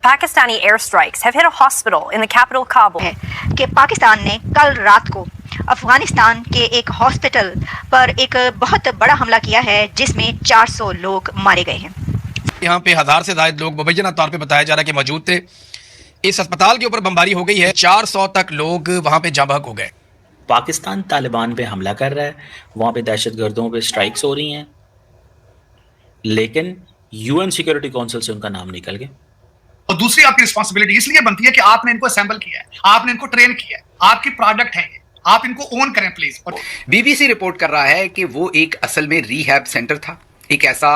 Pakistani airstrikes have hit a hospital in the capital Kabul. है कि पाकिस्तान ने कल रात को अफगानिस्तान के एक हॉस्पिटल पर एक बहुत बड़ा हमला किया है जिसमें 400 लोग मारे गए हैं। यहाँ पे 1000 से ज्यादा लोग मुबैना तौर पे बताया जा रहा है कि मौजूद थे। इस अस्पताल के ऊपर बमबारी हो गई है, 400 तक लोग वहाँ पे जाँ बहक हो गए। पाकिस्तान तालिबान पे हमला कर रहा है, वहाँ पे दहशतगर्दों पे स्ट्राइक्स हो रही हैं, लेकिन यूएन सिक्योरिटी काउंसिल से उनका नाम निकल गया। और दूसरी आपकी रिस्पांसिबिलिटी इसलिए बनती है कि आपने इनको असेंबल किया है, आपने इनको ट्रेन किया है, आपकी प्रोडक्ट है ये, आप इनको ओन करें प्लीज। बीबीसी रिपोर्ट कर रहा है कि वो एक असल में रीहैब सेंटर था, एक ऐसा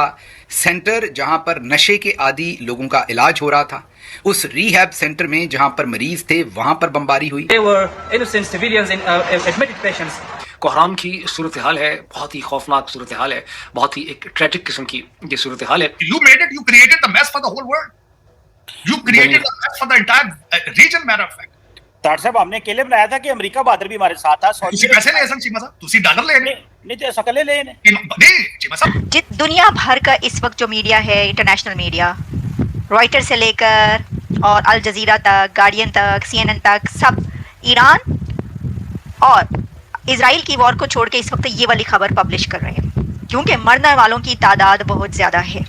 सेंटर जहां पर नशे के आदी लोगों का इलाज हो रहा था। उस रीहैब सेंटर में जहां पर मरीज थे वहां पर बमबारी हुई। कोहराम की सूरत हाल है, बहुत ही खौफनाक सूरत हाल है, बहुत ही एक ट्रेजिक किस्म की ये सूरत हाल है। You made it, you created the mess for the whole world. You created the mess for the entire region, matter of fact. तार साहब हमने अकेले बनाया था कि अमेरिका बहादुर भी हमारे साथ था। ਤੁਸੀਂ ਪੈਸੇ ਲੈ ਸਕ ਚੀਮਾ ਸਾਹਿਬ, ਤੁਸੀਂ ਡਾਲਰ ਲੈ ਨੇ नहीं तो सकले ले ने नहीं चीमा साहब। जित दुनिया भर का इस वक्त जो मीडिया है, इंटरनेशनल मीडिया, रॉयटर से लेकर और अल जजीरा तक, गार्डियन तक, CNN तक, सब ईरान और इजराइल की वॉर को छोड़ के इस वक्त ये वाली खबर पब्लिश कर रहे हैं क्योंकि मरने वालों की तादाद बहुत ज़्यादा है।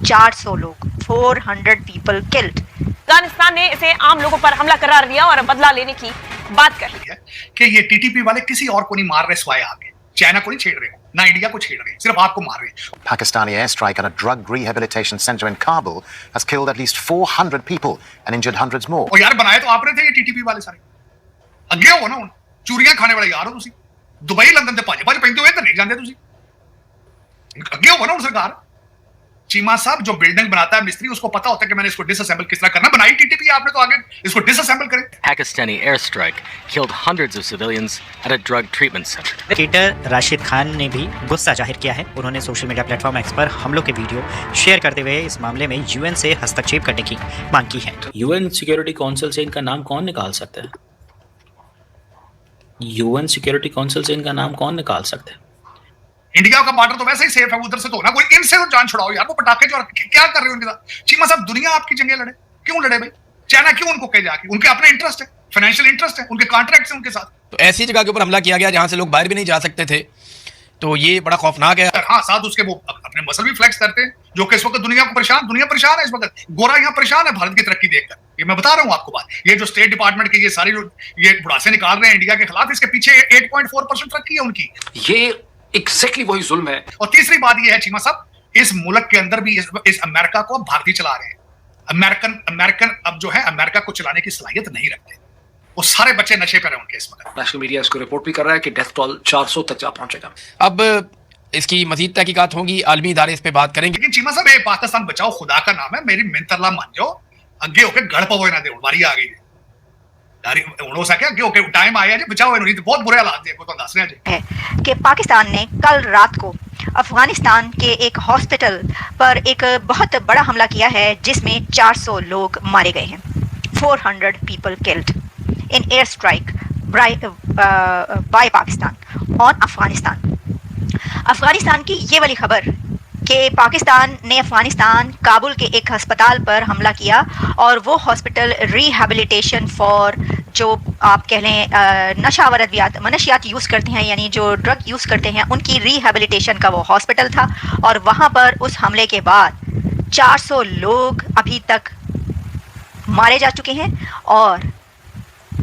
400 लोग, 400 पीपल किल्ड। अफगानिस्तान ने इसे आम लोगों पर हमला करार दिया और बदला लेने की बात कही है कि ये टीटीपी वाले किसी और को नहीं मार रहे सिवाय आगे, चाइना को नहीं छेड़ रहे, ना इंडिया को छेड़ रहे, सिर्फ आपको मार रहे। Pakistani airstrike on a drug rehabilitation center in Kabul has killed at least 400 people and injured hundreds more. और यार बनाए तो आप रहे थे ये टीटीपी वाले सारे, अगे हो ना हुन चूरियां खाने वाले यार हो तुसी, दुबई लंदन ते भज पैंदे हुए तो नहीं जांदे तुसी, अगे हो ना हुन सरकार। चीमा साहब जो बिल्डिंग बनाता है मिस्त्री, उसको पता होता है कि मैंने इसको डिसअसेंबल किस तरह करना। बनाई टीटीपी आपने तो आगे इसको डिसअसेंबल करें। Pakistani airstrike killed hundreds of civilians at a drug treatment center. Cricketer Rashid Khan ने भी गुस्सा जाहिर किया है। उन्होंने सोशल मीडिया प्लेटफॉर्म एक्स पर हमलों के वीडियो शेयर करते हुए इस मामले में यूएन से हस्तक्षेप करने की मांग की है। यूएन सिक्योरिटी काउंसिल से इनका नाम कौन निकाल सकता है? यूएन सिक्योरिटी काउंसिल से इनका नाम कौन निकाल सकता है? इंडिया का बॉर्डर तो वैसे ही सेफ है, उधर से तो ना कोई, इनसे तो जान छुड़ाओ यार। वो पटाखे जो क्या कर रहे हो उनके साथ? चीमा साहब दुनिया आपकी जंगे लड़े, क्यों लड़े भाई? चाइना क्यों उनको कहे जाके? उनके अपने इंटरेस्ट है, फाइनेंशियल इंटरेस्ट है, उनके कॉन्ट्रैक्ट्स हैं उनके साथ। तो ऐसी जगह के ऊपर हमला किया गया जहां से लोग बाहर भी नहीं जा सकते थे, तो ये बड़ा खौफनाक है। हाँ, साथ उसके वो अपने मसल भी फ्लेक्स करते हैं, जो कि इस वक्त दुनिया परेशान है इस वक्त। गोरा यहाँ परेशान है भारत की तरक्की देखकर। ये मैं बता रहा हूँ आपको बात। ये जो स्टेट डिपार्टमेंट के ये सारे जो ये बुढ़ासे निकाल रहे हैं इंडिया के खिलाफ, इसके पीछे 8.4% तरक्की है उनकी। ये एग्जैक्टली वही जुल्म है। और तीसरी बात ये है चीमा साहब, इस मुल्क के अंदर भी इस अमेरिका को भारतीय चला रहे हैं। अमेरिकन अब जो है अमेरिका को चलाने की सलाहियत नहीं रखते। वो सारे बच्चे नशे पर हैं उनके इस वक्त। नेशनल मीडिया इसको रिपोर्ट भी कर रहा है कि डेथ टोल 400 तक जा पहुंचेगा। अब इसकी मजीद तहकीकात होंगी, आलमी इदारे इस पे बात करेंगे। लेकिन चीमा साहब, पाकिस्तान बचाओ खुदा का नाम है, मेरी मिन्नत मान जाओ, अगे होके गड़ पवो ना दे, बारी आ गई है। हो सके अगे होके टाइम आया जी, बचाओ इन्होंने, बहुत बुरे हालात थे तो दस रहे हैं है कि पाकिस्तान ने कल रात को अफगानिस्तान के एक हॉस्पिटल पर एक बहुत बड़ा हमला किया है जिसमें 400 लोग मारे गए हैं। 400 people killed in air strike by Pakistan on Afghanistan. Afghanistan की ये वाली खबर कि पाकिस्तान ने अफगानिस्तान काबुल के एक अस्पताल पर हमला किया और वो हॉस्पिटल रिहैबिलिटेशन फॉर जो आप कह लें नशावर अद्वियात मनशियात यूज़ करते हैं, यानी जो ड्रग यूज़ करते हैं, उनकी रिहैबिलिटेशन का वो हॉस्पिटल था। और वहाँ पर उस हमले के बाद 400 लोग अभी तक मारे जा चुके हैं और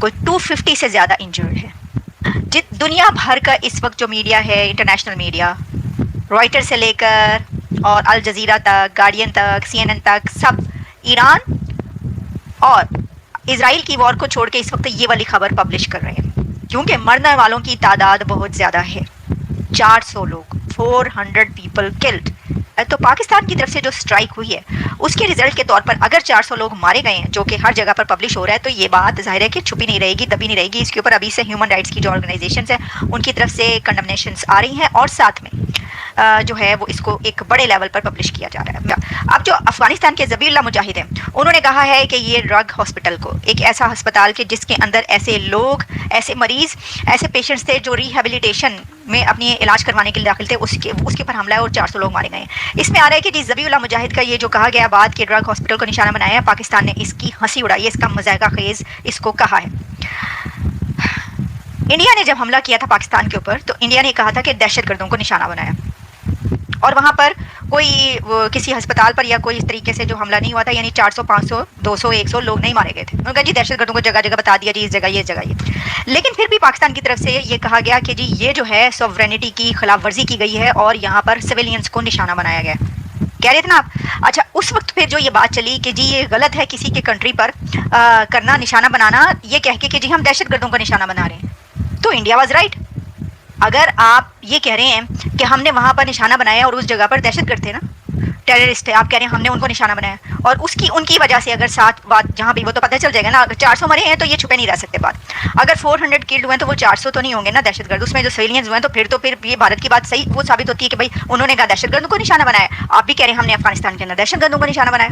कोई 250 से ज़्यादा इंजर्ड है। जित दुनिया भर का इस वक्त जो मीडिया है, इंटरनेशनल मीडिया, रॉयटर से लेकर और अल जजीरा तक, गार्डियन तक, CNN तक, सब ईरान और इजराइल की वॉर को छोड़ के इस वक्त ये वाली खबर पब्लिश कर रहे हैं क्योंकि मरने वालों की तादाद बहुत ज़्यादा है। 400 लोग, 400 पीपल किल्ड। तो पाकिस्तान की तरफ से जो स्ट्राइक हुई है उसके रिजल्ट के तौर पर अगर 400 लोग मारे गए हैं, जो कि हर जगह पर पब्लिश हो रहा है, तो ये बात जाहिर है कि छुपी नहीं रहेगी, दबी नहीं रहेगी। इसके ऊपर अभी से ह्यूमन राइट्स की जो ऑर्गेनाइजेशंस हैं उनकी तरफ से कंडमनेशंस आ रही हैं और साथ में जो है वो इसको एक बड़े लेवल पर पब्लिश किया जा रहा है। अब जो अफगानिस्तान के ज़बीउल्लाह मुजाहिद हैं, उन्होंने कहा है कि ये ड्रग हॉस्पिटल को एक ऐसा अस्पताल के जिसके अंदर ऐसे लोग, ऐसे मरीज़, ऐसे पेशेंट्स थे जो रिहेबिलिटेशन में अपनी इलाज करवाने के लिए दाखिल थे, उसके ऊपर हमला है और 400 लोग मारे गए हैं। इसमें आ रहा है कि जी ज़बीउल्लाह मुजाहिद का ये जो कहा गया बात कि ड्रग हॉस्पिटल को निशाना बनाया है, पाकिस्तान ने इसकी हंसी उड़ाई है, इसका मज़ाक़ खेज़ इसको कहा है। इंडिया ने जब हमला किया था पाकिस्तान के ऊपर, तो इंडिया ने कहा था कि दहशतगर्दों को निशाना बनाया, और वहाँ पर कोई किसी अस्पताल पर या कोई इस तरीके से जो हमला नहीं हुआ था, यानी 400, 500, 200, 100 लोग नहीं मारे गए थे। उन्होंने कहा जी दहशतगर्दों को जगह जगह बता दिया, जी इस जगह ये जगह ये। लेकिन फिर भी पाकिस्तान की तरफ से ये कहा गया कि जी ये जो है सॉवरेनिटी की खिलाफ वर्जी की गई है और यहाँ पर सिविलियंस को निशाना बनाया गया। कह रहे थे ना आप? अच्छा, उस वक्त फिर जो ये बात चली कि जी ये गलत है किसी के कंट्री पर करना, निशाना बनाना, ये कह के कि जी हम दहशतगर्दों को निशाना बना रहे हैं, तो इंडिया वाज राइट। अगर आप ये कह रहे हैं कि हमने वहाँ पर निशाना बनाया और उस जगह पर दहशतगर्द थे ना, टेररिस्ट थे, आप कह रहे हैं हमने उनको निशाना बनाया, और उनकी वजह से अगर साथ बात जहाँ भी वो तो पता चल जाएगा ना, अगर 400 मरे हैं तो ये छुपे नहीं रह सकते बात। अगर 400 किल्ड हुए तो वो 400 तो नहीं होंगे ना दहशतगर्द, उसमें जो सिविलियंस हुए तो फिर ये भारत की बात सही वो साबित होती है कि भाई उन्होंने कहा दहशतगर्दों को निशाना बनाया। आप भी कह रहे हैं हमने अफगानिस्तान के अंदर दहशतगर्दों को निशाना बनाया,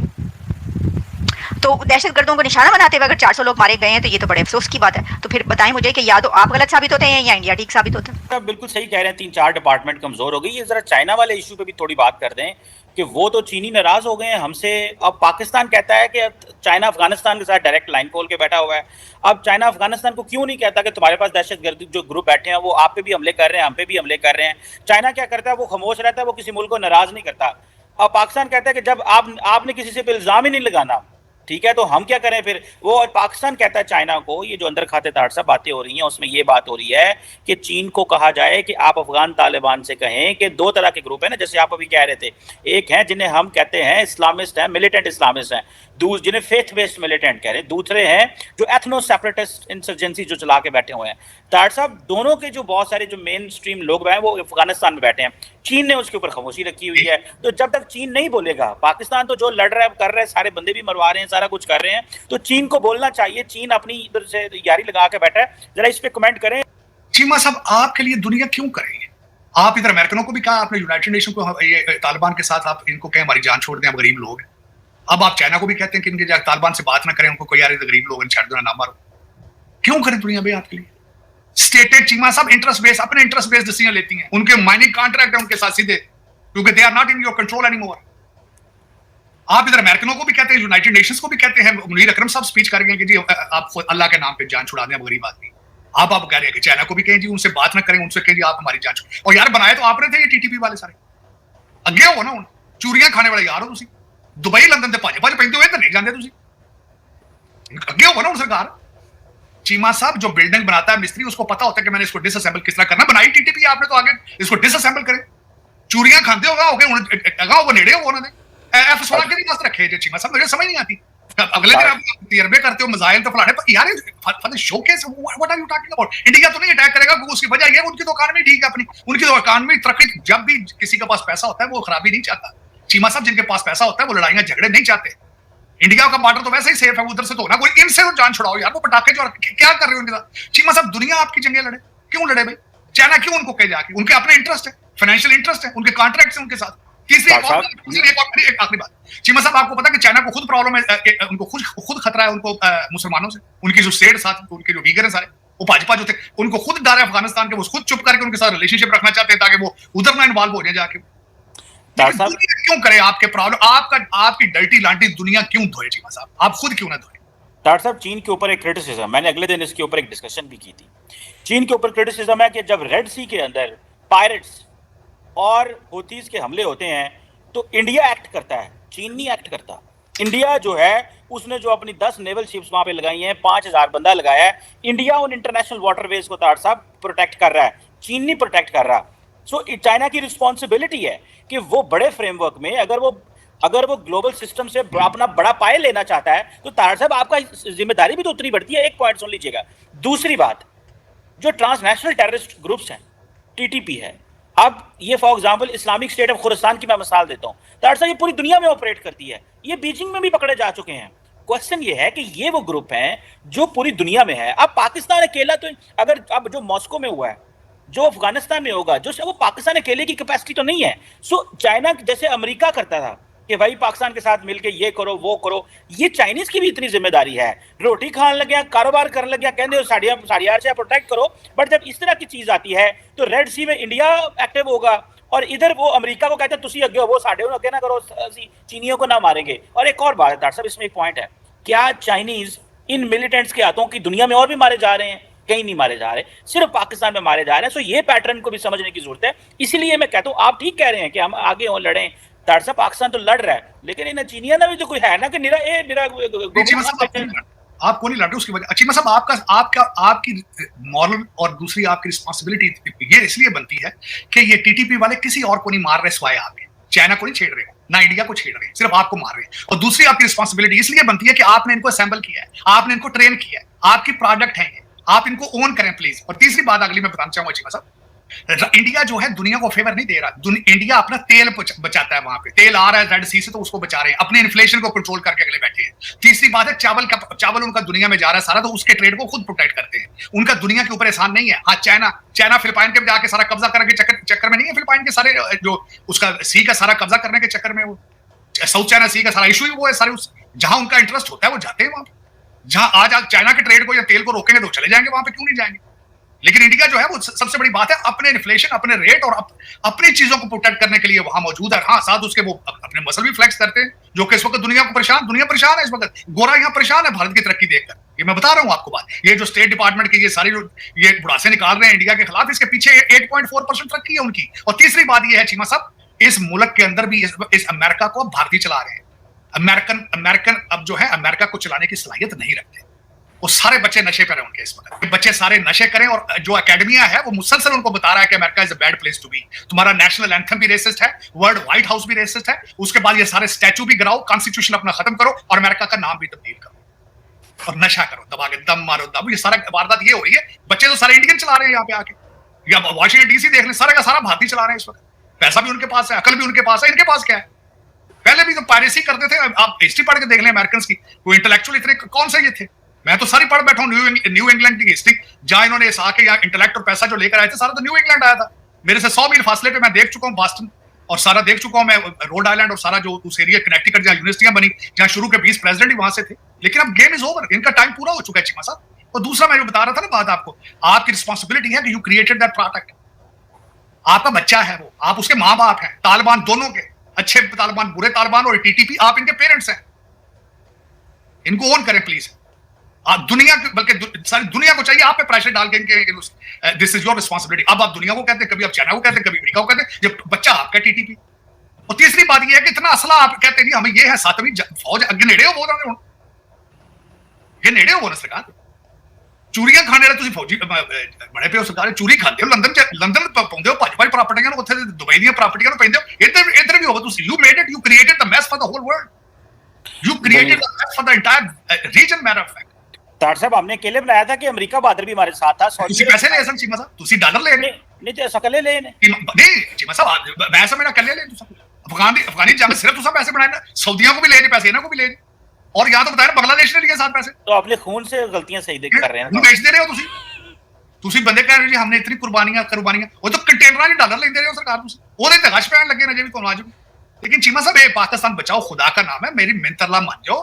तो दहशतगर्दों को निशाना बनाते हुए अगर 400 लोग मारे गए हैं तो ये तो बड़े अफसोस की बात है। तो फिर बताएं मुझे कि या तो आप गलत साबित होते हैं या इंडिया ठीक साबित होता है। आप बिल्कुल सही कह रहे हैं, 3-4 डिपार्टमेंट कमजोर हो गई। ये जरा चाइना वाले इशू पे भी थोड़ी बात कर दें कि वो तो चीनी नाराज हो गए हैं हमसे। अब पाकिस्तान कहता है कि चाइना अफगानिस्तान के साथ डायरेक्ट लाइन खोल के बैठा हुआ है। अब चाइना अफगानिस्तान को क्यों नहीं कहता कि तुम्हारे पास दहशतगर्द जो ग्रुप बैठे हैं वो आप पे भी हमले कर रहे हैं, हम पे भी हमले कर रहे हैं। चाइना क्या करता है, वो खामोश रहता है, वो किसी मुल्क को नाराज नहीं करता। अब पाकिस्तान कहता है कि जब आपने किसी से इल्जाम ही नहीं लगाना, ठीक है, तो हम क्या करें फिर। वो पाकिस्तान कहता है चाइना को, ये जो अंदर खाते ताड़ सा बातें हो रही हैं उसमें ये बात हो रही है कि चीन को कहा जाए कि आप अफगान तालिबान से कहें कि 2 तरह के ग्रुप है ना, जैसे आप अभी कह रहे थे, एक है जिन्हें हम कहते हैं इस्लामिस्ट हैं, मिलिटेंट इस्लामिस्ट हैं, जिन्हें फेथ बेस्ड मिलिटेंट कह रहे हैं, दूसरे हैं जो एथनो सेपरेटिस्ट इंसर्जेंसी जो चला के बैठे हुए हैं। ताड़ साहब, दोनों के जो बहुत सारे जो मेन स्ट्रीम लोग हैं वो अफगानिस्तान में बैठे हैं, चीन ने उसके ऊपर खामोशी रखी हुई है। तो जब तक चीन नहीं बोलेगा, पाकिस्तान तो जो लड़ रहा है कर रहा है, सारे बंदे भी मरवा रहे हैं, सारा कुछ कर रहे हैं, तो चीन को बोलना चाहिए। चीन अपनी इधर से यारी लगा के बैठा है, जरा इस पे कमेंट करें। चीमा साहब, आपके लिए दुनिया क्यों करेगी? आप इधर अमेरिकनों को भी कहा, आपने यूनाइटेड नेशन को, ये तालिबान के साथ आप इनको कहें हमारी जान छोड़ दें, हम गरीब लोग हैं। अब आप चाइना को भी कहते हैं कि इनके जाकर तालिबान से बात ना करें, उनको कोई यार गरीब लोग छड़ दो ना मारो। क्यों करें दुनिया भाई आपके लिए? स्टेटेड चीमा साहब इंटरेस्ट बेस्ड, अपने इंटरेस्ट बेस्ड डिसीजन लेती हैं, उनके माइनिंग कॉन्ट्रैक्ट है उनके साथ सीधे, क्योंकि they are not in your control anymore. आप इधर अमेरिकनों को भी कहते हैं, यूनाइटेड नेशंस को भी कहते हैं। मुनीर अकरम साहब स्पीच कर गए कि जी आप अल्लाह के नाम पे जान छुड़ा दें, आप गरीब आदमी। आप कह रहे हैं कि चाइना को भी कहें जी उनसे बात ना करें, उनसे कहें जी आप हमारी जान छुड़ा। और यार बनाए तो आपने थे ये टीटीपी वाले सारे, अगे हो ना, हूं चूरियां खाने वाले यार हो तुसी, दुबई लंदन ते भज पैंदे हुए तो नहीं जाते तुसी, अगे हो ना हूं सरकार। चीमा साहब, जो बिल्डिंग बनाता है मिस्त्री, उसको पता होता है कि मैंने इसको डिसअसेंबल किस तरह करना। बनाई टीटीपी आपने, तो आगे इसको डिसअसेंबल करें। चूरियां खाते होगा वो नेड़े हो उन्होंने F-16 के पास रखे थे। चीमा साहब, मुझे समझ नहीं आती। अगले दिन आप तजर्बे करते हो मिसाइल तो फलाने यार, for the showcase what are you talking about. India तो नहीं अटैक करेगा, उसकी वजह ये उनकी तो इकॉनमी ठीक है अपनी, उनकी तो इकॉनमी तरक्की। जब भी किसी के पास पैसा होता है वो खराबी नहीं चाहता। चीमा साहब, जिनके पास पैसा होता है वो लड़ाइयां झगड़े नहीं चाहते। इंडिया का बॉर्डर तो वैसे ही सेफ है, उधर से तो ना कोई, इनसे तो जान छुड़ाओ यार। वो पटाखे जो क्या कर रहे हो उनके साथ? चीमा साहब, दुनिया आपकी जंगें लड़े, क्यों लड़े भाई? चाइना क्यों उनको कहे जाके? उनके अपने इंटरेस्ट है, फाइनेंशियल इंटरेस्ट है, उनके कॉन्ट्रैक्ट है उनके साथ। तीसरी एक आखिरी बात, चीमा साहब, आपको पता है कि चाइना को खुद प्रॉब्लम है, उनको खुद खतरा है उनको मुसलमानों से। उनकी जो स्टेट साथ, उनके जो वीगर है सारे, वो भाजपा जो थे, उनको खुद डर है अफगानिस्तान के। वो खुद चुप करके उनके साथ रिलेशनशिप रखना चाहते हैं ताकि वो उधर ना इन्वॉल्व हो जाए जाके। क्यों करे आपके प्रॉब्लम? आपकी डर्टी लांटी दुनिया क्यों धोए चीमा साहब? आप खुद क्यों ना धोए? डॉक्टर साहब, चीन के ऊपर एक क्रिटिसिज्म, मैंने अगले दिन इसके ऊपर एक डिस्कशन भी की थी। चीन के ऊपर क्रिटिसिज्म है कि जब रेड सी के अंदर पायरेट्स और हुतीज के हमले होते हैं तो इंडिया एक्ट करता है, चीन नहीं एक्ट करता। इंडिया जो है उसने जो अपनी 10 नेवल शिप्स वहां पे लगाई हैं, 5000 बंदा लगाया है। इंडिया उन इंटरनेशनल वाटरवेज को ताड़ साहब प्रोटेक्ट कर रहा है, चीन नहीं प्रोटेक्ट कर रहा। सो चाइना की रिस्पॉन्सिबिलिटी है कि वो बड़े फ्रेमवर्क में अगर वो ग्लोबल सिस्टम से अपना बड़ा पाए लेना चाहता है तो ताड़ साहब आपका जिम्मेदारी भी तो उतनी बढ़ती है। एक पॉइंट सुन लीजिएगा। दूसरी बात, जो ट्रांसनेशनल टेररिस्ट ग्रुप्स हैं, टीटीपी है, अब ये for example Islamic state of Khorasan की मैं मिसाल देता हूं, ताड़ साहब ये पूरी दुनिया में ऑपरेट करती है, ये बीजिंग में भी पकड़े जा चुके हैं। क्वेश्चन ये है कि ये वो ग्रुप हैं जो पूरी दुनिया में है। अब पाकिस्तान अकेला तो, अगर अब जो मॉस्को में हुआ है, जो अफगानिस्तान में होगा, जो वो पाकिस्तान अकेले की कैपेसिटी तो नहीं है। सो चाइना जैसे अमेरिका करता था कि भाई पाकिस्तान के साथ मिलके ये करो वो करो, ये चाइनीज की भी इतनी जिम्मेदारी है। रोटी खाने लग गया, कारोबार करने लग गया, कहते साड़ियार से प्रोटेक्ट करो, बट जब इस तरह की चीज आती है तो रेड सी में इंडिया एक्टिव होगा और इधर वो अमेरिका को कहते हैं तुसी अगे हो, वो साढ़े अगे ना करो, चीनियों को ना मारेंगे। और एक और बात है डॉक्टर साहब, इसमें एक पॉइंट है, क्या चाइनीज इन मिलिटेंट्स के हाथों की दुनिया में और भी मारे जा रहे हैं? कहीं नहीं मारे जा रहे, सिर्फ पाकिस्तान में मारे जा रहे हैं। सो ये पैटर्न को भी समझने की जरूरत है। इसलिए मैं कहता हूँ, आप ठीक कह रहे हैं कि हम आगे हो लड़ें, डॉक्टर साहब पाकिस्तान तो लड़ रहा है, लेकिन इन चीनिया ना भी तो कोई है ना कि आपको नहीं लड़ रहे उसकी वजह। चीमा साहब आपकी मॉरल और दूसरी आपकी रिस्पॉन्सिबिलिटी ये इसलिए बनती है कि ये टीटीपी वाले किसी और को नहीं मार रहे सिवाय आपके, चाइना को नहीं छेड़ रहे, ना इंडिया को छेड़ रहे, सिर्फ आपको मार रहे। और दूसरी आपकी रिस्पॉन्सिबिलिटी इसलिए बनती है कि आपने इनको असेंबल किया है, आपने इनको ट्रेन किया है, आपकी प्रोडक्ट है ये, आप इनको ओन करें प्लीज। और तीसरी बात अगली मैं बताना चाहूंगा चीमा साहब, इंडिया जो है दुनिया को फेवर नहीं दे रहा। इंडिया अपना तेल बचाता है, वहां पे तेल आ रहा है रेड सी से, तो उसको बचा रहे हैं, अपने इन्फ्लेशन को कंट्रोल करके अगले बैठे हैं। तीसरी बात है चावल उनका दुनिया में जा रहा है सारा, तो उसके ट्रेड को खुद प्रोटेक्ट करते हैं। उनका दुनिया के ऊपर एहसान नहीं है। हाँ, चाइना फिलिपाइन के जाके सारा कब्जा करने के चक्कर में नहीं है, फिलिपाइन के सारे जो उसका सी का सारा कब्जा करने के चक्कर में, वो साउथ चाइना सी का सारा इशू ही वो है सारे। जहां उनका इंटरेस्ट होता है वो जाते हैं वहां पे। जहां आज चाइना के ट्रेड को या तेल को रोकेंगे तो चले जाएंगे वहां पे, क्यों नहीं जाएंगे? लेकिन इंडिया जो है वो सबसे बड़ी बात है अपने इन्फ्लेशन, अपने रेट और अपनी चीजों को प्रोटेक्ट करने के लिए वहां मौजूद है। हाँ, साथ उसके वो अपने मसल भी फ्लेक्स करते हैं, जो कि इस वक्त दुनिया परेशान है इस वक्त। गोरा यहाँ परेशान है भारत की तरक्की देखकर। ये मैं बता रहा हूँ आपको बात। ये जो स्टेट डिपार्टमेंट के ये सारी ये बुढ़ासे निकाल रहे हैं इंडिया के खिलाफ, इसके पीछे 8.4% तरक्की है उनकी। और तीसरी बात ये है चीमा साहब, इस मुल्क के अंदर भी इस अमेरिका को भारतीय चला रहे हैं। अमेरिकन अब जो है अमेरिका को चलाने की सलाहियत नहीं रखते। वो सारे बच्चे नशे पर हैं उनके इस वक्त। बच्चे सारे नशे करें, और जो एकेडमिया है वो मुसलसल उनको बता रहा है कि America is a bad place to be. तुम्हारा नेशनल एंथम भी रेसिस्ट है, वर्ल्ड व्हाइट हाउस भी रेसिस्ट है, उसके बाद ये सारे स्टैचू भी गिराओ, कॉन्स्टिट्यूशन अपना खत्म करो और अमेरिका का नाम भी तब्दील करो और नशा करो, दबा के दम मारो दब। ये सारा वारदात ये हो रही है। बच्चे तो सारे इंडियन चला रहे हैं यहाँ पे आके, या वॉशिंगटन डीसी देख लें, सारा का सारा भारतीय चला रहे हैं इस वक्त। पैसा भी उनके पास है, अकल भी उनके पास है, इनके पास क्या है? पहले भी तो पायरेसी करते थे। आप हिस्ट्री पढ़ के देख लें अमेरिकन की, वो इंटेलेक्चुअल इतने कौन से ये थे? मैं तो सारी पढ़ बैठा हूँ न्यू इंग्लैंड की हिस्ट्री, जहां इन्होंने इस आके यहाँ इंटेलेक्ट और पैसा जो लेकर आए थे, सारा तो न्यू इंग्लैंड आया था। मेरे से 100 मील फासले पे मैं देख चुका हूँ बॉस्टन, और सारा देख चुका हूँ मैं रोड आइलैंड, और सारा जो उस एरिया कनेक्टिकट जहाँ यूनिवर्सिटियां बनी, जहाँ शुरू के 20 प्रेसिडेंट ही वहां से थे। लेकिन अब गेम इज ओवर, इनका टाइम पूरा हो चुका है चीमा साहब। और दूसरा मैं जो बता रहा था ना बात आपको, आपकी रिस्पॉन्सिबिलिटी है कि यू क्रिएटेड दैट प्रोडक्ट। आपका बच्चा है वो, आप उसके माँ बाप हैं, तालिबान दोनों के, अच्छे तालिबान, बुरे तालिबान, और टीटीपी आप इनके पेरेंट्स हैं। इनको ऑन करें प्लीज। आप दुनिया बल्कि सारी दुनिया को चाहिए आप पे प्रेशर डाल के दिस इज योर रिस्पॉन्सिबिलिटी। अब आप दुनिया को कहते हैं, कभी आप चाइना को कहते हैं, कभी अमेरिका को कहते हैं, जब बच्चा आपका टीटीपी। और तीसरी बात ये है कि इतना असला आप कहते हैं हमें ये है, 7वीं फौज अगे नेड़े हो बोल रहे हो, ये नेड़े हो बोल सरकार। चूरियां खाने वाले तुम फौजी बड़े पे हो सरकार, चूरी खाते हो, लंदन पाਉਂਦੇ ਹੋ, ਭਾਈ ਪ੍ਰਾਪਰਟੀਆਂ ਨੂੰ ਉੱਥੇ ਦੁਬਈ ਦੀਆਂ ਪ੍ਰਾਪਰਟੀਆਂ ਨੂੰ ਪੈਂਦੇ ਹੋ, ਇੱਧਰ ਵੀ ਹੋਵੇ ਤੁਸੀਂ। You made it, you created the mess for the whole world, you created the mess for the entire region। matter of fact, doctor साहब हमने अकेले बनाया था कि अमरीका बहादुर भी हमारे साथ था। ਤੁਸੀਂ ਪੈਸੇ ਲੈ ਸਕ ਚੀਮਾ ਸਾਹਿਬ, ਤੁਸੀਂ ਡਾਲਰ ਲੈ ਨੇ नहीं तो सकले ले ने नहीं चीमा साहब, पैसा मेरा कर ले तुसा अफगानी जंग सिर्फ तुसा पैसे बनाए ना, सऊदियों को भी ले पैसे, इन्हों को भी ले, और या तो बताया बांग्लादेश ने लिए साथ पैसे। तो अपने खून से गलतियां सही कर रहे हैं, बेच दे रहे हो ਤੁਸੀਂ ਬੰਦੇ ਕਹਿ ਰਹੇ ਜੀ हमने इतनी कुर्बानियां ਉਹ ਤਾਂ ਕੰਟੇਨਰਾਂ ਦੇ ਡਾਲਰ ਲੈਂਦੇ ਰਹੇ ਹੋ ਸਰਕਾਰ, ਤੁਸੀਂ ਉਹਦੇ ਤੇ ਗਸ਼ ਪੈਣ ਲੱਗੇ ਨਾ ਜੇ ਵੀ ਤੁਹਾਨੂੰ ਅੱਜ। लेकिन चीमा साहब, ये पाकिस्तान बचाओ, खुदा का नाम है, मेरी मिन्नत अल्लाह मान जाओ,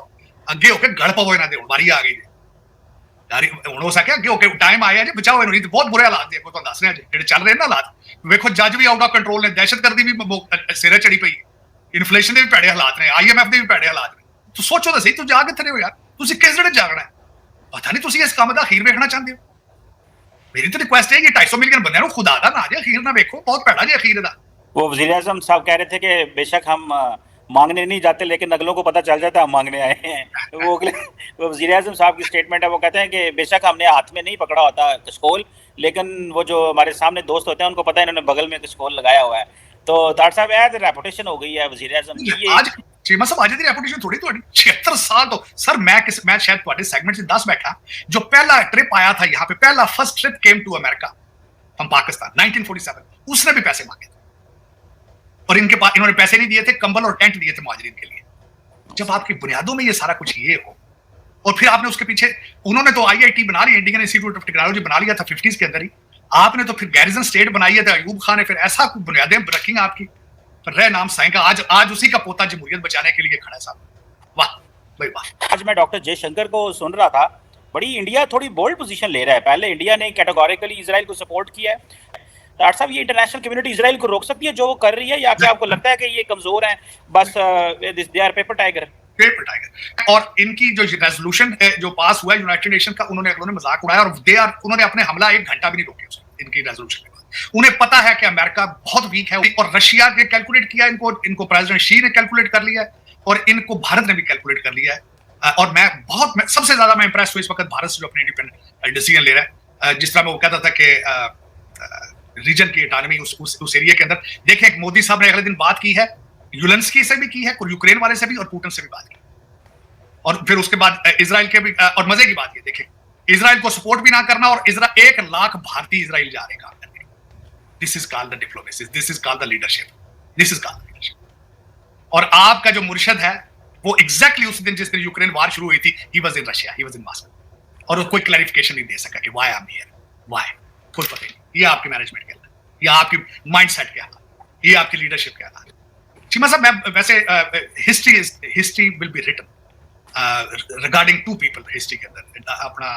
ਅੱਗੇ ਹੋ ਕੇ ਗੜ ਪਵੋ ਇਹਨਾਂ ਦੇ। ਵਾਰੀ ਆ ਗਈ ਯਾਰੀ, ਹੁਣ ਹੋ ਸਕਿਆ ਅੱਗੇ ਹੋ ਕੇ ਟਾਈਮ ਆਇਆ ਜੀ, ਬਚਾਓ ਇਹਨੂੰ, ਨਹੀਂ ਤੇ ਬਹੁਤ ਬੁਰੇ ਹਾਲਾਤ ਦੇਖੋ, ਤੁਹਾਨੂੰ ਦੱਸ ਰਿਹਾ ਜੀ ਜਿਹੜੇ ਚੱਲ ਰਹੇ ਨੇ ਹਾਲਾਤ। ਵੇਖੋ ਜੱਜ ਵੀ ਆਊਟ ਆਫ ਕੰਟਰੋਲ ਨੇ, ਦਹਿਸ਼ਤਗਰਦੀ ਵੀ ਸਿਰੇ ਚੜੀ ਪਈ, ਇਨਫਲੇਸ਼ਨ ਦੇ ਵੀ ਭੈੜੇ ਹਾਲਾਤ ਨੇ, IMF ਦੇ ਵੀ ਭੈੜੇ ਹਾਲਾਤ ਨੇ। ਤੂੰ ਸੋਚੋ ਤਾਂ ਸਹੀ, ਤੂੰ ਜਾ ਕਿੱਥੇ ਰਹੇ ਹੋ ਯਾਰ? ਤੁਸੀਂ ਕਿਸ ਜਿਹੜੇ ਜਾਗਣਾ ਹੈ? ਪਤਾ ਨਹੀਂ ਤੁਸੀਂ ਇਸ ਕੰਮ ਦਾ ਅਖੀਰ ਵੇਖਣਾ ਚਾਹੁੰਦੇ ਹੋ। मेरी तो रिक्वेस्ट है कि 250 मिलियन बंदे को खुदा दा ना आ जाए, अखीर ना देखो, बहुत भैड़ा जी अखीर दा। वो वज़ीर आज़म साहब कह रहे थे कि बेशक हम मांगने नहीं जाते, लेकिन अगलों को पता चल जाता है हम मांगने आए हैं। वो वज़ीर आज़म साहब की स्टेटमेंट है, वो कहते हैं कि बेशक हमने हाथ में नहीं पकड़ा होता कशकोल, लेकिन वो जो हमारे सामने दोस्त होते हैं उनको पता है इन्होंने बगल में कशकोल लगाया हुआ है। तो डॉक्टर साहब ऐसे रेपुटेशन हो गई है वज़ीर आज़म की। आज चीमा साहब आज दी रेपुटेशन थोड़ी थोड़ी 76 साल तो सर, मैं शायद तुम्हारे सेगमेंट से 10 बैठा, जो पहला ट्रिप आया था यहाँ पे, पहला first trip came to America from Pakistan 1947, उसने भी पैसे मांगे थे और इनके पास इन्होंने पैसे नहीं दिए थे, कंबल और टेंट दिए थे मुहाजिरीन के लिए। जब आपकी बुनियादों में ये सारा कुछ ये हो, और फिर आपने उसके पीछे, उन्होंने तो IIT बना ली, इंडियन इंस्टीट्यूट ऑफ टेक्नोलॉजी बना लिया था 50s के अंदर ही, आपने तो फिर गैरिजन स्टेट बनाई है, तो अयूब खान ने फिर ऐसा कुछ बुनियादें रखी हैं आपकी, फिर रह नाम साईं का, आज उसी का पोता जमहूरियत बचाने के लिए खड़ा है साहब। वाह भाई वाह। आज मैं डॉक्टर जयशंकर को सुन रहा था, बड़ी इंडिया थोड़ी बोल्ड पोजीशन ले रहा है। पहले इंडिया ने कैटेगोरिकली इजराइल को सपोर्ट किया है। डॉक्टर साहब, ये इंटरनेशनल कम्युनिटी इजराइल को रोक सकती है जो वो कर रही है, या क्या आपको लगता है कि ये कमजोर हैं, बस दे आर पेपर टाइगर? और इनकी जो रेजोल्यूशन है जो पास हुआ है यूनाइटेड नेशन का, उन्होंने मजाक उड़ाया, और उन्होंने अपने हमला 1 घंटा भी नहीं रोके इनकी रेजोल्यूशन के बाद। उन्हें पता है कि अमेरिका बहुत वीक है, और रशिया ने कैलकुलेट किया इनको प्रेसिडेंट शी ने कैलकुलेट कर लिया है, और इनको भारत ने भी कैलकुलेट कर लिया है। और मैं सबसे ज्यादा मैं इंप्रेस हुई इस वक्त भारत से, जो अपने इंडिपेंडेंट डिसीजन ले रहा है। जिस तरह मैं वो कहता था कि रीजन की ऑटोनॉमी उस एरिया के अंदर, देखें मोदी साहब ने अगले दिन बात की है, यूलेंस्की से भी की है, यूक्रेन वाले से भी, और पुतिन से भी बात की, और फिर उसके बाद इजराइल के भी। और मजे की बात ये देखें, इजराइल को सपोर्ट भी ना करना, और 1 लाख भारतीय इजराइल जा रहे काम करने। This is called the diplomacy, this is called the leadership, this is called the leadership. और आपका जो मुर्शद है वो एग्जैक्टली उस दिन जिस दिन यूक्रेन वार शुरू हुई थी, he was in Russia, he was in Moscow, और कोई क्लैरिफिकेशन नहीं दे सका कि why I am here, why, कोई पता नहीं। ये आपकी मैनेजमेंट के हाथ, या आपकी माइंडसेट के हाथ, ये आपकी लीडरशिप के हाथ। चीमा साहब, मैं वैसे history will be written regarding 2 people history के अंदर, अपना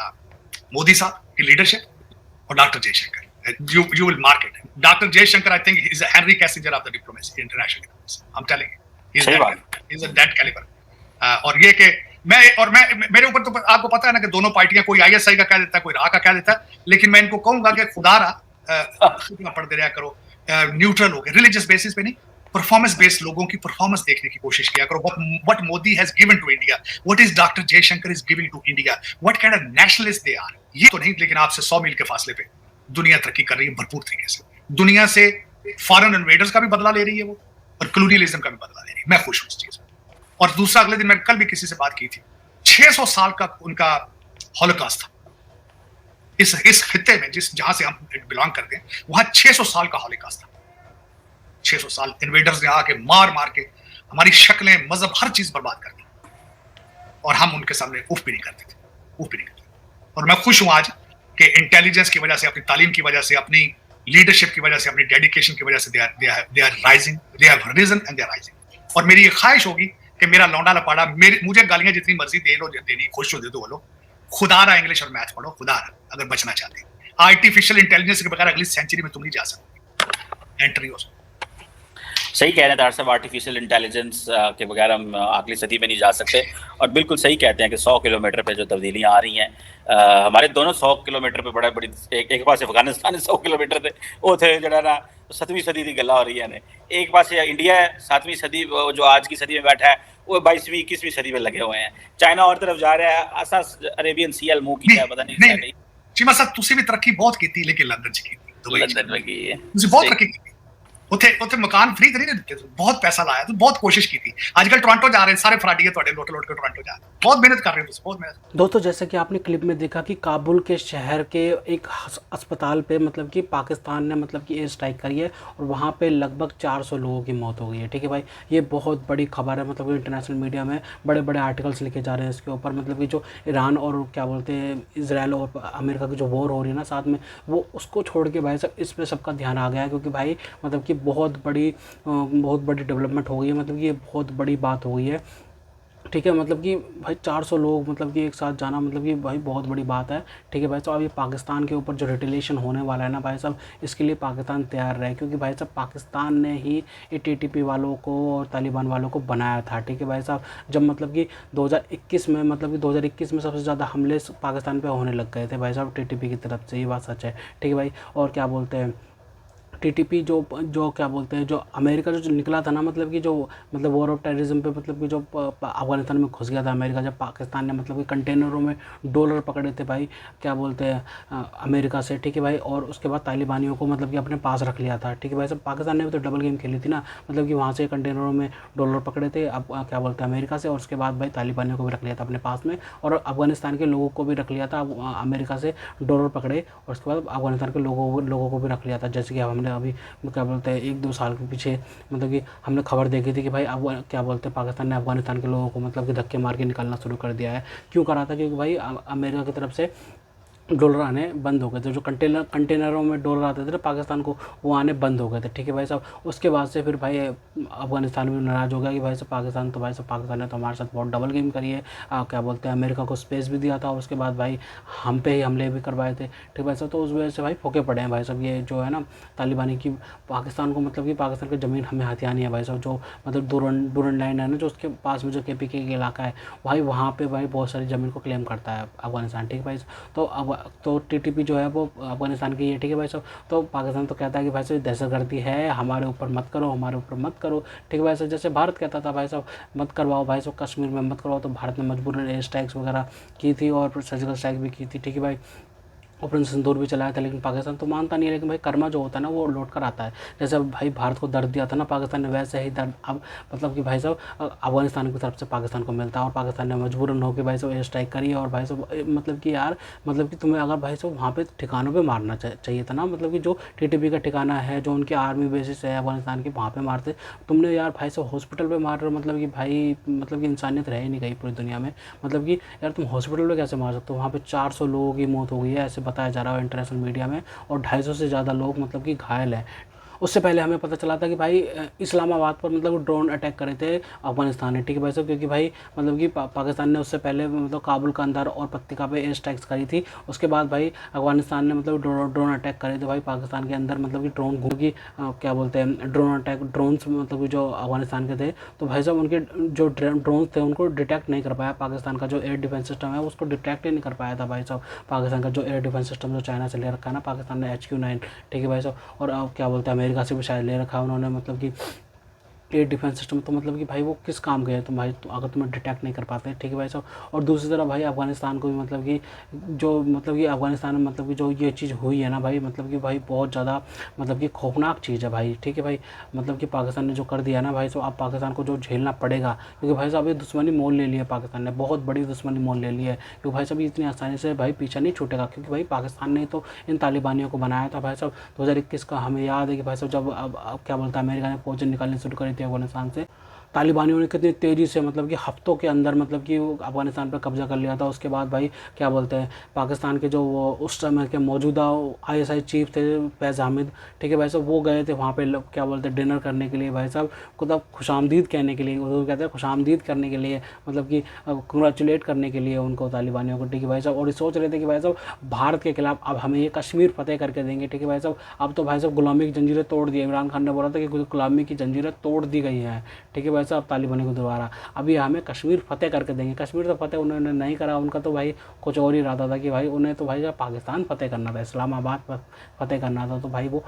मोदी साहब की लीडरशिप और doctor Jaishankar. You will mark it. Dr. Jaishankar, I think, is a Henry Kissinger of the diplomacy, international diplomacy. I'm telling you, he's a that caliber. और ये कि मेरे ऊपर तो आपको पता है ना कि दोनों पार्टियां, कोई ISI का कह देता है, कोई रा का कह देता है, लेकिन मैं इनको कहूंगा कि खुदारा पढ़ते रहा करो, न्यूट्रल हो गए, रिलीजियस बेसिस पे नहीं, परफॉर्मेंस बेस्ड लोगों की परफॉर्मेंस देखने की कोशिश किया करो। What Modi has given to India, what is Dr. Jaishankar is giving to India, what kind of nationalists they are, ये तो नहीं, लेकिन आपसे 100 मील के फासले पे दुनिया तरक्की कर रही है भरपूर तरीके से। दुनिया से फॉरेन इन्वेडर्स का भी बदला ले रही है वो, और कॉलोनियलिज्म का भी बदला ले रही है। मैं खुश हूं इस चीज में। और दूसरा, अगले दिन मैं कल भी किसी से बात की थी, 600 साल का उनका हॉलोकॉस्ट था इस खित्ते में, जहां से हम बिलोंग करते हैं, वहां 600 साल का हॉलोकॉस्ट था। 600 साल इन्वेडर्स ने आके मार मार के हमारी शक्लें, मजहब, हर चीज बर्बाद कर दी, और हम उनके सामने उफ भी नहीं करते थे। और मैं खुश हूं आज कि इंटेलिजेंस की वजह से, अपनी तालीम की वजह से, अपनी लीडरशिप की वजह से, अपनी डेडिकेशन की वजह से they are rising, they have reason and they are rising. और मेरी ये ख्वाहिश होगी कि मेरा लौंडा लपाड़ा, मुझे गालियां जितनी मर्जी दे लो, देनी खुश हो, दे दो बोलो, खुदारा इंग्लिश और मैथ पढ़ो, खुदारा, अगर बचना चाहते हैं। आर्टिफिशियल इंटेलिजेंस के बगैर अगली सेंचुरी में तुम नहीं जा सकते, एंट्री हो सकते। सही कह रहे हैं डॉक्टर साहब, आर्टिफिशियल इंटेलिजेंस के बगैर हम अगली सदी में नहीं जा सकते। और बिल्कुल सही कहते हैं कि 100 किलोमीटर पे जो तब्दीलियां आ रही हैं, हमारे दोनों 100 किलोमीटर पे बड़ी एक पास अफगानिस्तान 100 किलोमीटर थे, वो थे जरा ना 7वीं सदी की गल्ला हो रही है, एक पास इंडिया है 7वीं सदी जो आज की सदी में बैठा है, वो 22वीं 21वीं सदी में लगे हुए हैं। चाइना और तरफ जा रहा है, आसा अरेबियन सी एल मुंह किया, पता नहीं चीमा साहब तुसी भी तरक्की बहुत की थी, लेकिन लंदन च की, लंदन में की है, बहुत तरक्की की। उथे मकान फ्री नहीं देते, बहुत पैसा लाया, तो बहुत कोशिश की थी। आजकल टोरंटो जा रहे हैं सारे फराडिये, लोट लोट के टोरंटो जा रहे हैं, बहुत मेहनत कर रहे हैं, बहुत मेहनत। दोस्तों, जैसे कि आपने क्लिप में देखा कि काबुल के शहर के एक अस्पताल पे मतलब कि पाकिस्तान ने मतलब कि एयर स्ट्राइक करी है, और वहाँ पे लगभग 400 लोगों की मौत हो गई है। ठीक है भाई, ये बहुत बड़ी खबर है, मतलब कि इंटरनेशनल मीडिया में बड़े बड़े आर्टिकल्स लिखे जा रहे हैं इसके ऊपर। मतलब कि जो ईरान और क्या बोलते हैं इजराइल और अमेरिका की जो वॉर हो रही है ना साथ में, वो उसको छोड़ के भाई सब इस पर सबका ध्यान आ गया है, क्योंकि भाई मतलब कि बहुत बड़ी डेवलपमेंट हो गई है, मतलब कि ये बहुत बड़ी बात हो गई है। ठीक है, मतलब कि भाई 400 लोग मतलब कि एक साथ जाना, मतलब कि भाई बहुत बड़ी बात है। ठीक है भाई साहब, अब ये पाकिस्तान के ऊपर जो रिटेलिएशन होने वाला है ना भाई साहब, इसके लिए पाकिस्तान तैयार रहे, क्योंकि भाई साहब पाकिस्तान ने ही ये TTP वालों को और तालिबान वालों को बनाया था। ठीक है भाई साहब, जब मतलब कि 2021 में सबसे ज़्यादा हमले पाकिस्तान पर होने लग गए थे भाई साहब TTP की तरफ से, ये बात सच है। ठीक है भाई, और क्या बोलते हैं TTP जो क्या बोलते हैं, जो अमेरिका जो निकला था ना, मतलब कि जो मतलब वॉर ऑफ टेररिज्म पे मतलब कि जो अफगानिस्तान में घुस गया था अमेरिका, जब पाकिस्तान ने मतलब कि कंटेनरों में डॉलर पकड़े थे भाई, क्या बोलते हैं अमेरिका से। ठीक है भाई, और उसके बाद तालिबानियों को मतलब कि अपने पास रख लिया था। ठीक है भाई, सब पाकिस्तान ने भी तो डबल गेम खेली थी ना, मतलब कि वहाँ से कंटेनरों में डॉलर पकड़े थे, अब क्या बोलते हैं अमेरिका से, और उसके बाद भाई तालिबानियों को भी रख लिया था अपने पास में, और अफगानिस्तान के लोगों को भी रख लिया था। अमेरिका से डॉलर पकड़े और उसके बाद अफगानिस्तान के लोगों को भी रख लिया था। जैसे कि हमने अभी क्या बोलते हैं 1-2 साल के पीछे मतलब कि हमने खबर देखी थी कि भाई अब क्या बोलते हैं पाकिस्तान ने अफगानिस्तान के लोगों को मतलब कि धक्के मार के निकालना शुरू कर दिया है। क्यों करा था? क्योंकि भाई अमेरिका की तरफ से डॉलर आने बंद हो गए थे, जो कंटेनरों में डॉलर आते थे ना पाकिस्तान को, वो आने बंद हो गए थे, ठीक है भाई साहब। उसके बाद से फिर भाई अफगानिस्तान भी नाराज़ हो गया कि भाई साहब पाकिस्तान तो भाई साहब पाकिस्तान ने तो हमारे साथ बहुत डबल गेम करी है, क्या बोलते हैं अमेरिका को स्पेस भी दिया था, उसके बाद भाई हम पे ही हमले भी करवाए थे, ठीक भाई साहब। तो उस वजह से भाई फोके पड़े हैं भाई साहब ये जो है ना तालिबानी की, पाकिस्तान को मतलब कि पाकिस्तान की ज़मीन हमें हथियानी है भाई साहब, जो मतलब डूरन लाइन है ना जो उसके पास में जो KPK का इलाका है भाई, वहाँ पे भाई बहुत सारी ज़मीन को क्लेम करता है अफगानिस्तान, ठीक है भाई। तो अब तो TTP जो है वो अफगानिस्तान की है, ठीक है भाई साहब। तो पाकिस्तान तो कहता है कि भाई साहब दहशतगर्दी है, हमारे ऊपर मत करो, हमारे ऊपर मत करो, ठीक है भाई साहब। जैसे भारत कहता था भाई साहब मत करवाओ भाई साहब, कश्मीर में मत करवाओ, तो भारत ने मजबूरन एयर स्ट्राइक्स वगैरह की थी और सर्जिकल स्ट्राइक भी की थी, ठीक है भाई। ऑपरेशन सिंदूर भी चलाया था, लेकिन पाकिस्तान तो मानता नहीं है। लेकिन भाई कर्मा जो होता है ना वो लौट कर आता है। जैसे भाई भारत को दर्द दिया था ना पाकिस्तान ने, वैसे ही दर्द अब मतलब कि भाई साहब अफगानिस्तान की तरफ से पाकिस्तान को मिलता है, और पाकिस्तान ने मजबूरन होकर भाई साहब एयर स्ट्राइक करी। और भाई साहब मतलब कि यार मतलब कि तुम्हें अगर भाई साहब वहाँ पे ठिकानों पे मारना चाहिए था ना, मतलब कि जो TTP का ठिकाना है, जो उनके आर्मी बेसिस है अफगानिस्तान की, वहाँ पे मारते। तुमने यार भाई साहब हॉस्पिटल पे मार रहे हो, मतलब कि भाई मतलब कि इंसानियत रह ही नहीं गई पूरी दुनिया में। मतलब कि यार तुम हॉस्पिटल पे कैसे मार सकते हो? वहाँ पे 400 लोगों की मौत हो गई है ऐसे बताया जा रहा है इंटरनेशनल मीडिया में, और 250 से ज़्यादा लोग मतलब कि घायल हैं। उससे पहले हमें पता चला था कि भाई इस्लामाबाद पर मतलब ड्रोन अटैक करे थे अफगानिस्तान ने, ठीक है भाई साहब, क्योंकि भाई मतलब कि पाकिस्तान ने उससे पहले मतलब काबुल का अंदर और पत्तिका पे एयर स्ट्राइक्स करी थी। उसके बाद भाई अफगानिस्तान ने मतलब ड्रोन अटैक करे थे भाई पाकिस्तान के अंदर, मतलब कि ड्रोन की क्या बोलते हैं ड्रोन्स मतलब कि जो अफगानिस्तान के थे, तो भाई साहब उनके जो ड्रोन्स थे उनको डिटेक्ट नहीं कर पाया पाकिस्तान का जो एयर डिफेंस सिस्टम है, उसको डिटेक्ट ही नहीं कर पाया था भाई साहब पाकिस्तान का जो एयर डिफेंस सिस्टम जो चाइना से ले रखा है ना पाकिस्तान ने HQ-9, ठीक है भाई साहब। और क्या बोलते हैं अमेरिका से भी शायद ले रखा है उन्होंने, मतलब कि एयर डिफेंस सिस्टम। तो मतलब कि भाई वो किस काम गए तुम भाई, तो अगर तुम्हें डिटेक्ट नहीं कर पाते, ठीक है भाई साहब। और दूसरी तरफ भाई अफगानिस्तान को भी मतलब कि जो मतलब कि अफगानिस्तान में मतलब कि जो ये चीज़ हुई है ना भाई, मतलब कि भाई बहुत ज़्यादा मतलब कि खौफनाक चीज़ है भाई, ठीक है भाई। मतलब कि पाकिस्तान ने जो कर दिया ना भाई, तो अब पाकिस्तान को जो झेलना पड़ेगा, क्योंकि भाई साहब ये दुश्मनी मोल ले लिया पाकिस्तान ने, बहुत बड़ी दुश्मनी मोल ले ली है। क्योंकि भाई साहब इतनी आसानी से भाई पीछा नहीं छूटेगा, क्योंकि भाई पाकिस्तान ने तो इन तालिबानियों को बनाया था भाई साहब 2021 का। हमें याद है कि भाई साहब जब अब क्या बोलता है अमेरिका ने फौजें निकालनी शुरू करी थी अफगानिस्तान से, तालिबानियों ने कितनी तेज़ी से मतलब कि हफ्तों के अंदर मतलब कि अफगानिस्तान पर कब्जा कर लिया था। उसके बाद भाई क्या बोलते हैं पाकिस्तान के जो वो उस समय के मौजूदा ISI चीफ थे फैज़ हामिद, ठीक है भाई साहब, वो गए थे वहाँ पे क्या बोलते हैं डिनर करने के लिए भाई साहब, खुद खुशामदीद कहने के लिए, वो कहते हैं खुशामदीद करने के लिए, मतलब कि कंग्रेचुलेट करने के लिए उनको तालिबानियों को, ठीक है भाई साहब। और ये सोच रहे थे कि भाई साहब भारत के खिलाफ अब हमें ये कश्मीर फतेह करके देंगे, ठीक है भाई साहब। अब तो भाई साहब गुलामी की जंजीरें तोड़ दी, इमरान खान ने बोला था कि गुलामी की जंजीरें तोड़ दी गई हैं, ठीक है भाई साहब तालिबानी को दोबारा। अभी हमें कश्मीर फतेह करके देंगे। कश्मीर तो फतेह उन्होंने नहीं करा, उनका तो भाई कुछ और ही इरादा था कि भाई उन्हें तो भाई पाकिस्तान फतेह करना था, इस्लामाबाद फतेह करना था। तो भाई वो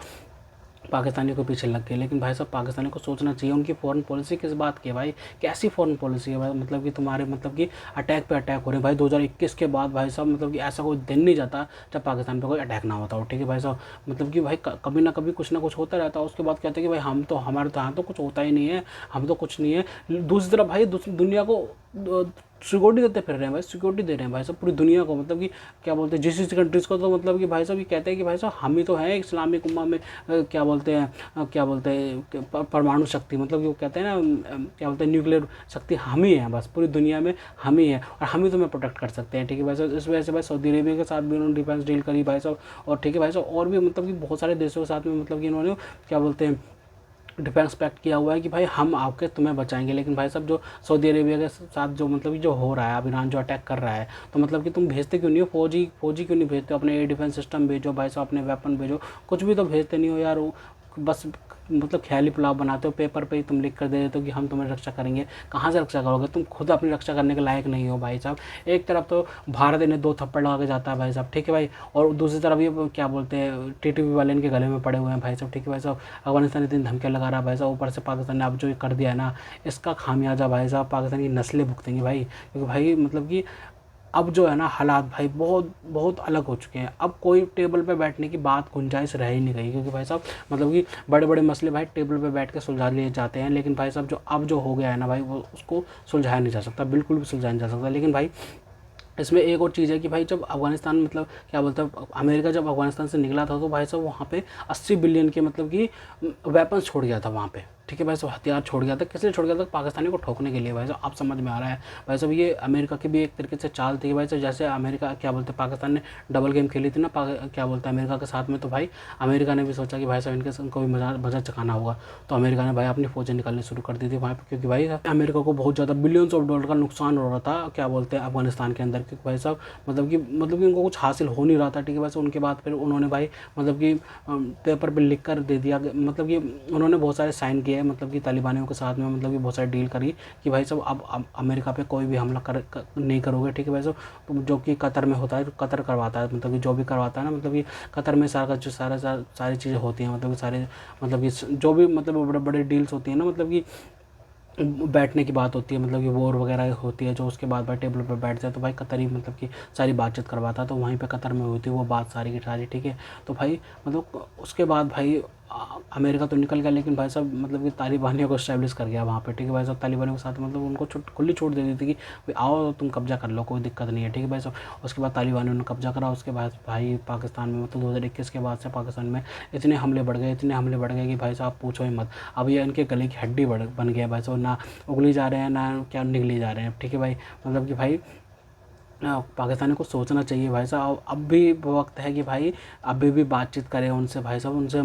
पाकिस्तानियों के पीछे लग गए। लेकिन भाई साहब पाकिस्तानियों को सोचना चाहिए उनकी फॉरेन पॉलिसी किस बात की है भाई, कैसी फॉरेन पॉलिसी है भाई, मतलब कि तुम्हारे मतलब कि अटैक पे अटैक हो रहे हैं भाई। 2021 के बाद भाई साहब मतलब कि ऐसा कोई दिन नहीं जाता जब पाकिस्तान पे कोई अटैक ना होता हो, ठीक है भाई साहब। मतलब कि भाई कभी ना कभी कुछ ना कुछ होता रहता है। उसके बाद कहते हैं कि भाई हम तो हमारे तो यहाँ तो कुछ होता ही नहीं है, हम तो कुछ नहीं है। दूसरी तरफ भाई दुनिया को सिक्योरिटी देते फिर रहे हैं भाई, सिक्योरिटी दे रहे हैं भाई साहब पूरी दुनिया को, मतलब कि क्या बोलते हैं जिस कंट्रीज़ को, तो मतलब कि भाई साहब ये कहते हैं कि भाई साहब हम ही तो हैं इस्लामिक उम्मा में क्या बोलते हैं परमाणु शक्ति, मतलब कि वो कहते हैं ना क्या बोलते हैं न्यूक्लियर शक्ति हम ही हैं, बस पूरी दुनिया में हम ही हैं और हम ही तुम्हें प्रोटेक्ट कर सकते हैं, ठीक है भाई साहब। इस वजह से भाई सऊदी अरेबिया के साथ भी उन्होंने डिफेंस डील करी भाई साहब, और ठीक है भाई साहब और भी मतलब कि बहुत सारे देशों के साथ में मतलब कि इन्होंने क्या बोलते हैं डिफेंस पैक्ट किया हुआ है कि भाई हम आपके तुम्हें बचाएंगे। लेकिन भाई साहब जो सऊदी अरेबिया के साथ जो मतलब कि जो हो रहा है, अब ईरान जो अटैक कर रहा है, तो मतलब कि तुम भेजते क्यों नहीं हो फौजी क्यों नहीं भेजते हो, अपने एयर डिफेंस सिस्टम भेजो भाई साहब, अपने वेपन भेजो, कुछ भी तो भेजते नहीं हो यार। बस मतलब ख्याली पुलाव बनाते हो, पेपर पे ही तुम लिख कर दे देते हो कि हम तुम्हें रक्षा करेंगे। कहाँ से रक्षा करोगे, तुम खुद अपनी रक्षा करने के लायक नहीं हो भाई साहब। एक तरफ तो भारत इन्हें 2 थप्पड़ लगा के जाता है भाई साहब, ठीक है भाई, और दूसरी तरफ ये क्या बोलते हैं TTP वाले इनके गले में पड़े हुए हैं भाई साहब, ठीक है भाई साहब। अफगानिस्तान इतनी धमकियाँ लगा रहा है भाई साहब, ऊपर से पाकिस्तान ने अब जो कर दिया है ना, इसका खामियाजा भाई साहब पाकिस्तान की नस्लें भुगतेंगी भाई। क्योंकि भाई मतलब कि अब जो है ना हालात भाई बहुत अलग हो चुके हैं। अब कोई टेबल पे बैठने की बात गुंजाइश रह ही नहीं गई, क्योंकि भाई साहब मतलब कि बड़े बड़े मसले भाई टेबल पे बैठ के सुलझा लिए जाते हैं। लेकिन भाई साहब जो हो गया है ना भाई, वो उसको सुलझाया नहीं जा सकता, बिल्कुल भी सुलझाया नहीं जा सकता। लेकिन भाई इसमें एक और चीज़ है कि भाई जब अफगानिस्तान मतलब क्या बोलते हैं अमेरिका जब अफगानिस्तान से निकला था, तो भाई साहब वहाँ पे 80 बिलियन के मतलब कि वेपन्स छोड़ गया था वहाँ पे, ठीक है भाई साहब, हथियार छोड़ गया था। किस लिए छोड़ गया था? पाकिस्तानी को ठोकने के लिए भाई साहब। आप समझ में आ रहा है भाई साहब, ये अमेरिका की भी एक तरीके से चाल थी भाई साहब। जैसे अमेरिका क्या बोलते हैं, पाकिस्तान ने डबल गेम खेली थी ना क्या बोलते हैं अमेरिका के साथ में, तो भाई अमेरिका ने भी सोचा कि भाई साहब इनको भी मजा चखाना होगा, तो अमेरिका ने भाई अपनी फौजें निकालनी शुरू कर दी थी वहाँ पर, क्योंकि भाई अमेरिका को बहुत ज़्यादा बिलियंस ऑफ डॉलर का नुकसान हो रहा था क्या बोलते हैं अफगानिस्तान के अंदर, क्योंकि भाई साहब मतलब कि उनको कुछ हासिल हो नहीं रहा था। ठीक है भाई साहब, उनके बाद फिर उन्होंने भाई मतलब कि पेपर पे लिख कर दे दिया, मतलब कि उन्होंने बहुत सारे साइन किए, मतलब कि तालिबानियों के साथ में मतलब कि बहुत सारी डील करी कि भाई साहब अब अमेरिका पे कोई भी हमला नहीं करोगे। ठीक है भाई साहब, तो जो कि कतर में होता है, तो कतर करवाता है, मतलब कि जो भी करवाता है ना, मतलब कि कतर में सारी चीज़ें होती हैं, मतलब कि सारे मतलब कि जो भी मतलब बड़े बड़े डील्स होती हैं ना, मतलब कि बैठने की बात होती है, मतलब कि वॉर वगैरह होती है, जो उसके बाद भाई टेबल पर बैठते हैं, तो भाई कतर ही मतलब कि सारी बातचीत करवाता है। तो वहीं पे कतर में हुई थी वो बात सारी की सारी। ठीक है, तो भाई मतलब उसके बाद भाई अमेरिका तो निकल गया, लेकिन भाई साहब मतलब कि तालिबानियों को इस्टेब्लिश कर गया वहाँ पे। ठीक है भाई साहब, तालिबानियों के साथ मतलब उनको खुली छूट दे दी थी कि भाई आओ तुम कब्जा कर लो, कोई दिक्कत नहीं है। ठीक है भाई साहब, उसके बाद तालिबानियों ने कब्जा करा। उसके बाद भाई पाकिस्तान में मतलब 2021 के बाद से पाकिस्तान में इतने हमले बढ़ गए कि भाई साहब पूछो ही मत। अब ये इनके गले की हड्डी बन गया भाई साहब, ना उगली जा रहे हैं ना क्या निगली जा रहे हैं। ठीक है भाई, मतलब कि भाई पाकिस्तानी को सोचना चाहिए भाई साहब, अब भी वक्त है कि भाई अभी भी बातचीत करें उनसे भाई साहब, उनसे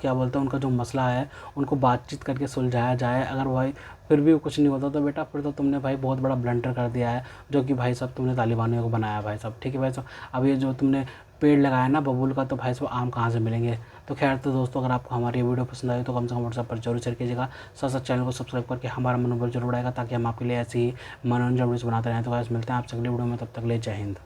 क्या बोलते हैं उनका जो मसला है उनको बातचीत करके सुलझाया जाए। अगर भाई फिर भी कुछ नहीं होता तो बेटा फिर तो तुमने भाई बहुत बड़ा ब्लंडर कर दिया है, जो कि भाई साहब तुमने तालिबानियों को बनाया भाई साहब। ठीक है भाई साहब, अब ये जो तुमने पेड़ लगाया ना बबूल का, तो भाई साहब आम कहाँ से मिलेंगे। तो खैर, तो दोस्तों अगर आपको हमारी वीडियो पसंद आई तो कम से कम व्हाट्सएप पर जरूर शेयर कीजिएगा, साथ साथ चैनल को सब्सक्राइब करके हमारा मनोबल जरूर बढ़ाएगा, ताकि हम आपके लिए ऐसी ही मनोरंजन वीडियोस बनाते रहें। तो गाइस मिलते हैं आपसे अगली वीडियो में, तब तक ले जय हिंद।